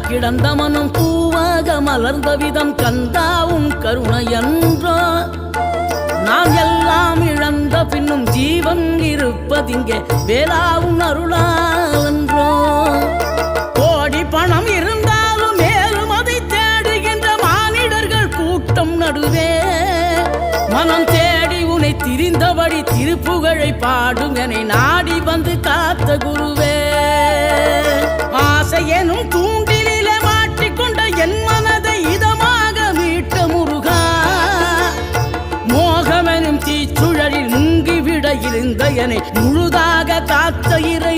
கிடந்த மனம் பூவாக மலர்ந்த விதம் கந்தாவும் கருணையன்றோ நாம் எல்லாம் இழந்த பின்னும் ஜீவன் இருப்பதிங்கே வேளாவும் அருளாவென்றோ கோடி பணம் இருந்தாலும் மேலும் அதை தேடுகின்ற மானிடர்கள் கூட்டம் நடுவே மனம் தேடி உனை திரிந்தபடி திருப்புகழை பாடும் என நாடி வந்து காத்த குருவே ஆசை எனும் தூண்டிலே மாட்டிக்கொண்ட என் மனதை இதமாக மீட்ட முருகா மோகமெனும் தீச்சுழலில் முங்கிவிட இருந்த என்னை முழுதாக காத்த இறை